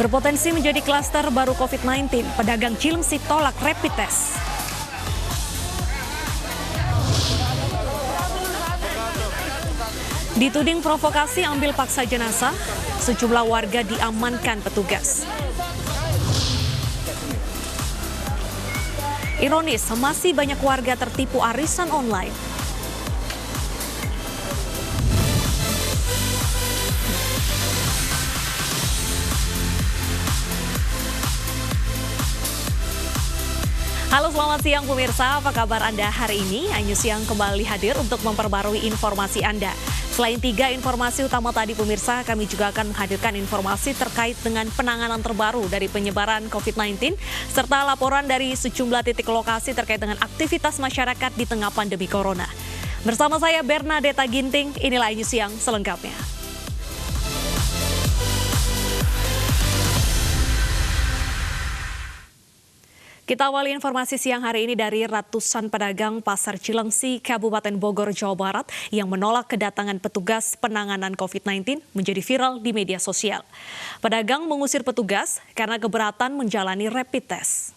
Berpotensi menjadi klaster baru COVID-19, pedagang Cilengsi tolak rapid test. Dituding provokasi ambil paksa jenazah, sejumlah warga diamankan petugas. Ironis, masih banyak warga tertipu arisan online. Halo, selamat siang pemirsa, apa kabar Anda hari ini? Ayu Siang kembali hadir untuk memperbarui informasi Anda. Selain 3 informasi utama tadi pemirsa, kami juga akan menghadirkan informasi terkait dengan penanganan terbaru dari penyebaran COVID-19, serta laporan dari sejumlah titik lokasi terkait dengan aktivitas masyarakat di tengah pandemi Corona. Bersama saya Bernadetta Ginting, inilah Ayu Siang selengkapnya. Kita awali informasi siang hari ini dari ratusan pedagang Pasar Cilengsi, Kabupaten Bogor, Jawa Barat yang menolak kedatangan petugas penanganan COVID-19 menjadi viral di media sosial. Pedagang mengusir petugas karena keberatan menjalani rapid test.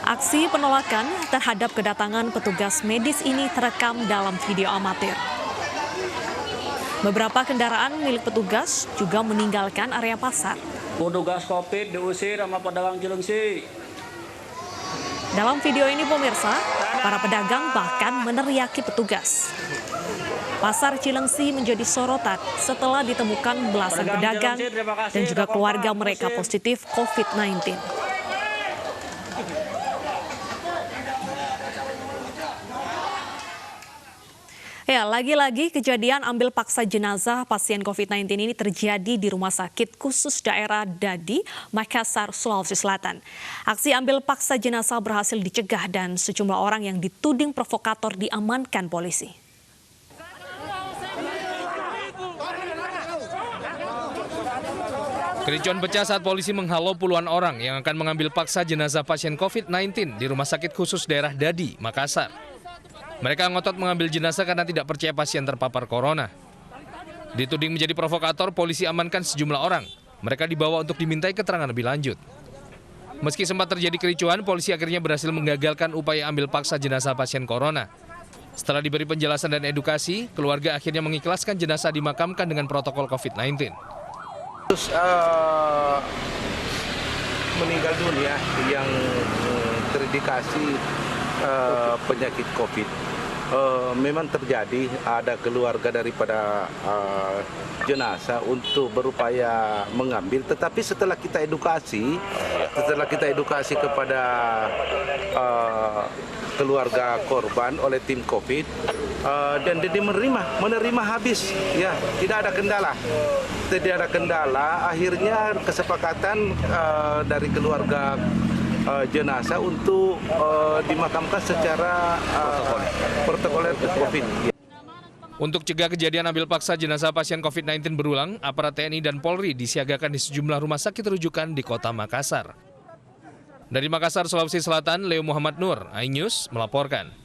Aksi penolakan terhadap kedatangan petugas medis ini terekam dalam video amatir. Beberapa kendaraan milik petugas juga meninggalkan area pasar. Petugas COVID diusir sama pedagang Cilengsi. Dalam video ini pemirsa, para pedagang bahkan meneriaki petugas. Pasar Cilengsi menjadi sorotan setelah ditemukan belasan pedagang dan juga keluarga mereka positif COVID-19. Ya, lagi-lagi kejadian ambil paksa jenazah pasien COVID-19 ini terjadi di Rumah Sakit Khusus Daerah Dadi, Makassar, Sulawesi Selatan. Aksi ambil paksa jenazah berhasil dicegah dan sejumlah orang yang dituding provokator diamankan polisi. Kericuan pecah saat polisi menghalau puluhan orang yang akan mengambil paksa jenazah pasien COVID-19 di Rumah Sakit Khusus Daerah Dadi, Makassar. Mereka ngotot mengambil jenazah karena tidak percaya pasien terpapar corona. Dituding menjadi provokator, polisi amankan sejumlah orang. Mereka dibawa untuk dimintai keterangan lebih lanjut. Meski sempat terjadi kericuan, polisi akhirnya berhasil menggagalkan upaya ambil paksa jenazah pasien corona. Setelah diberi penjelasan dan edukasi, keluarga akhirnya mengikhlaskan jenazah dimakamkan dengan protokol COVID-19. Terus meninggal dunia yang terindikasi penyakit COVID. Memang terjadi, ada keluarga daripada jenazah untuk berupaya mengambil, tetapi setelah kita edukasi kepada keluarga korban oleh tim COVID, dan dia menerima habis, ya, tidak ada kendala, akhirnya kesepakatan dari keluarga jenazah untuk dimakamkan secara protokoler COVID. Untuk cegah kejadian ambil paksa jenazah pasien COVID-19 berulang, aparat TNI dan Polri disiagakan di sejumlah rumah sakit rujukan di Kota Makassar. Dari Makassar, Sulawesi Selatan, Leo Muhammad Nur, iNews melaporkan.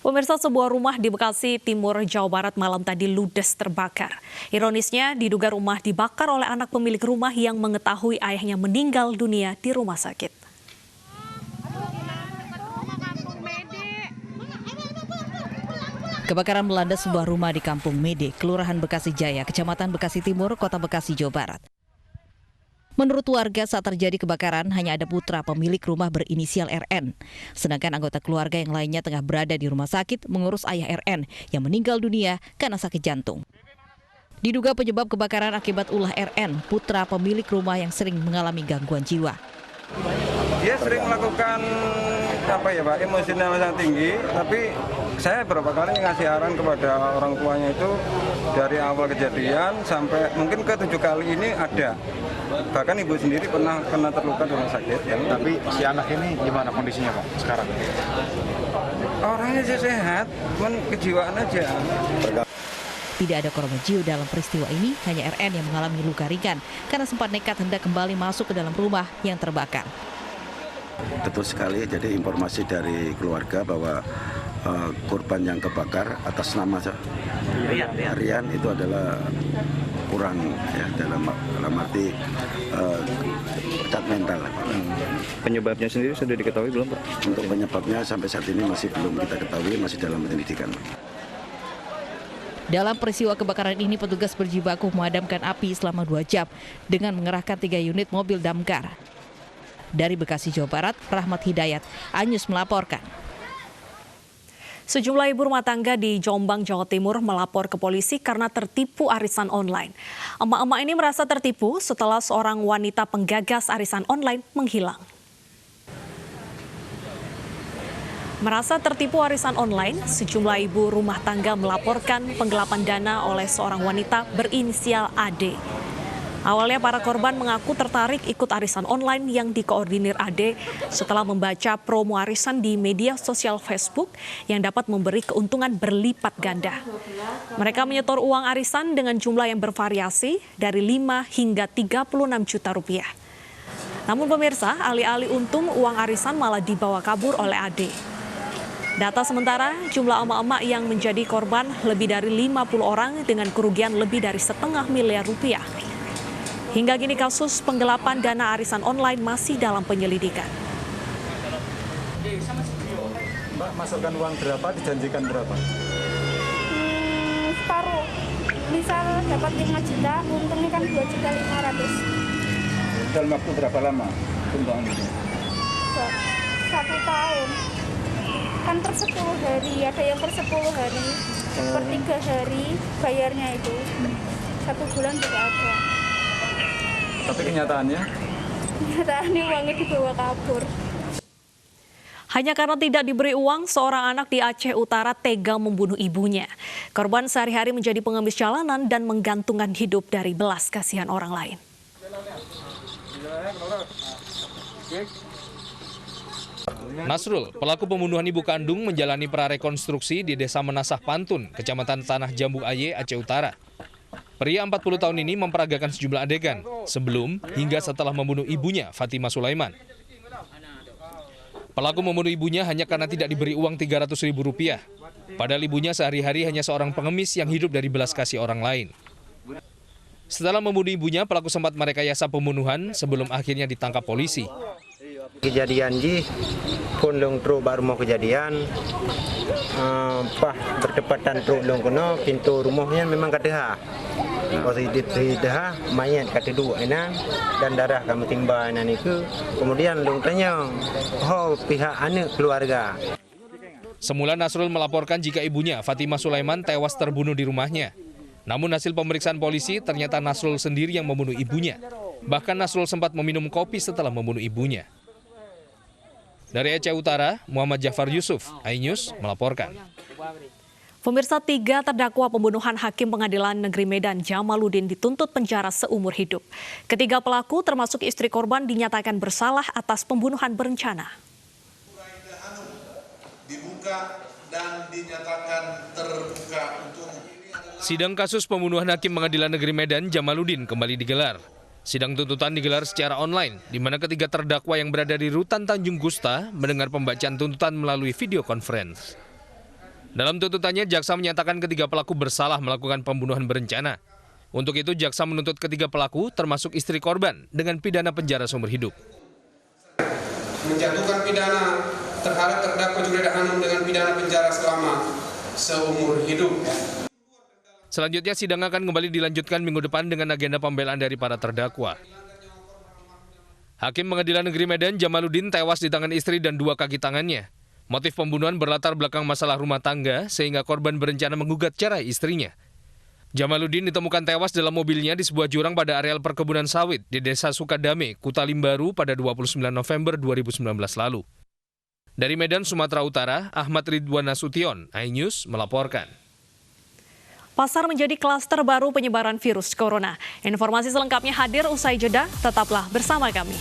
Pemirsa, sebuah rumah di Bekasi Timur, Jawa Barat malam tadi ludes terbakar. Ironisnya, diduga rumah dibakar oleh anak pemilik rumah yang mengetahui ayahnya meninggal dunia di rumah sakit. Kebakaran melanda sebuah rumah di Kampung Mede, Kelurahan Bekasi Jaya, Kecamatan Bekasi Timur, Kota Bekasi, Jawa Barat. Menurut warga, saat terjadi kebakaran hanya ada putra pemilik rumah berinisial RN. Sedangkan anggota keluarga yang lainnya tengah berada di rumah sakit mengurus ayah RN yang meninggal dunia karena sakit jantung. Diduga penyebab kebakaran akibat ulah RN, putra pemilik rumah yang sering mengalami gangguan jiwa. Dia sering melakukan emosional yang tinggi, tapi saya beberapa kali ngasih arahan kepada orang tuanya itu dari awal kejadian sampai mungkin ke 7 kali ini ada. Bahkan ibu sendiri pernah terluka di rumah sakit. Ya. Tapi si anak ini gimana kondisinya Pak sekarang? Orangnya sehat, cuman kejiwaan aja. Tidak ada korban jiwa dalam peristiwa ini, hanya RN yang mengalami luka ringan karena sempat nekat hendak kembali masuk ke dalam rumah yang terbakar. Betul sekali, jadi informasi dari keluarga bahwa korban yang kebakar atas nama Rian itu adalah kurang ya dalam arti cacat mental. Penyebabnya sendiri sudah diketahui belum, Pak? Untuk penyebabnya sampai saat ini masih belum kita ketahui, masih dalam penyelidikan. Dalam peristiwa kebakaran ini, petugas berjibaku memadamkan api selama 2 jam dengan mengerahkan 3 unit mobil damkar. Dari Bekasi, Jawa Barat, Rahmat Hidayat, Anyus melaporkan. Sejumlah ibu rumah tangga di Jombang, Jawa Timur melapor ke polisi karena tertipu arisan online. Emak-emak ini merasa tertipu setelah seorang wanita penggagas arisan online menghilang. Merasa tertipu arisan online, sejumlah ibu rumah tangga melaporkan penggelapan dana oleh seorang wanita berinisial AD. Awalnya para korban mengaku tertarik ikut arisan online yang dikoordinir AD setelah membaca promo arisan di media sosial Facebook yang dapat memberi keuntungan berlipat ganda. Mereka menyetor uang arisan dengan jumlah yang bervariasi dari 5 hingga 36 juta rupiah. Namun pemirsa, alih-alih untung, uang arisan malah dibawa kabur oleh AD. Data sementara, jumlah emak-emak yang menjadi korban lebih dari 50 orang dengan kerugian lebih dari setengah miliar rupiah. Hingga kini kasus penggelapan dana arisan online masih dalam penyelidikan. Mbak, masukkan uang berapa, dijanjikan berapa? Separuh. Misal dapat 5 juta, untungnya kan 2.500.000. Dalam waktu berapa lama untungan itu? 1 tahun. Kan per 10 hari, ada yang per 10 hari, per 3 hari bayarnya itu. 1 bulan juga ada. Tapi kenyataannya? Kenyataannya uangnya dibawa kabur. Hanya karena tidak diberi uang, seorang anak di Aceh Utara tega membunuh ibunya. Korban sehari-hari menjadi pengemis jalanan dan menggantungkan hidup dari belas kasihan orang lain. Nasrul, pelaku pembunuhan ibu kandung, menjalani prarekonstruksi di Desa Menasah Pantun, Kecamatan Tanah Jambu Aye, Aceh Utara. Pria 40 tahun ini memperagakan sejumlah adegan sebelum hingga setelah membunuh ibunya, Fatimah Sulaiman. Pelaku membunuh ibunya hanya karena tidak diberi uang Rp300.000. Padahal ibunya sehari-hari hanya seorang pengemis yang hidup dari belas kasih orang lain. Setelah membunuh ibunya, pelaku sempat merekayasa pembunuhan sebelum akhirnya ditangkap polisi. Kejadian ji pun long tru baru mau kejadian berdepatan tru long kono pintu rumahnya memang kadeha positif dah mayat kata dua enak dan darah kami timbanan itu kemudian long tanya pihak anak keluarga. Semula Nasrul melaporkan jika ibunya Fatimah Sulaiman tewas terbunuh di rumahnya. Namun hasil pemeriksaan polisi ternyata Nasrul sendiri yang membunuh ibunya. Bahkan Nasrul sempat meminum kopi setelah membunuh ibunya. Dari Aceh Utara, Muhammad Jafar Yusuf, iNews melaporkan. Pemirsa, 3 terdakwa pembunuhan Hakim Pengadilan Negeri Medan Jamaluddin dituntut penjara seumur hidup. Ketiga pelaku termasuk istri korban dinyatakan bersalah atas pembunuhan berencana. Dibuka dan dinyatakan terbuka untuk Sidang kasus pembunuhan Hakim Pengadilan Negeri Medan Jamaluddin kembali digelar. Sidang tuntutan digelar secara online, di mana ketiga terdakwa yang berada di Rutan Tanjung Gusta mendengar pembacaan tuntutan melalui video conference. Dalam tuntutannya, jaksa menyatakan ketiga pelaku bersalah melakukan pembunuhan berencana. Untuk itu, jaksa menuntut ketiga pelaku, termasuk istri korban, dengan pidana penjara seumur hidup. menjatuhkan pidana terhadap terdakwa Junaidi Hanum dengan pidana penjara selama seumur hidup. Selanjutnya sidang akan kembali dilanjutkan minggu depan dengan agenda pembelaan dari para terdakwa. Hakim Pengadilan Negeri Medan Jamaluddin tewas di tangan istri dan 2 kaki tangannya. Motif pembunuhan berlatar belakang masalah rumah tangga sehingga korban berencana menggugat cerai istrinya. Jamaluddin ditemukan tewas dalam mobilnya di sebuah jurang pada areal perkebunan sawit di Desa Sukadame, Kuta Limbaru pada 29 November 2019 lalu. Dari Medan, Sumatera Utara, Ahmad Ridwan Nasution, iNews melaporkan. Pasar menjadi klaster baru penyebaran virus corona. Informasi selengkapnya hadir usai jeda, tetaplah bersama kami.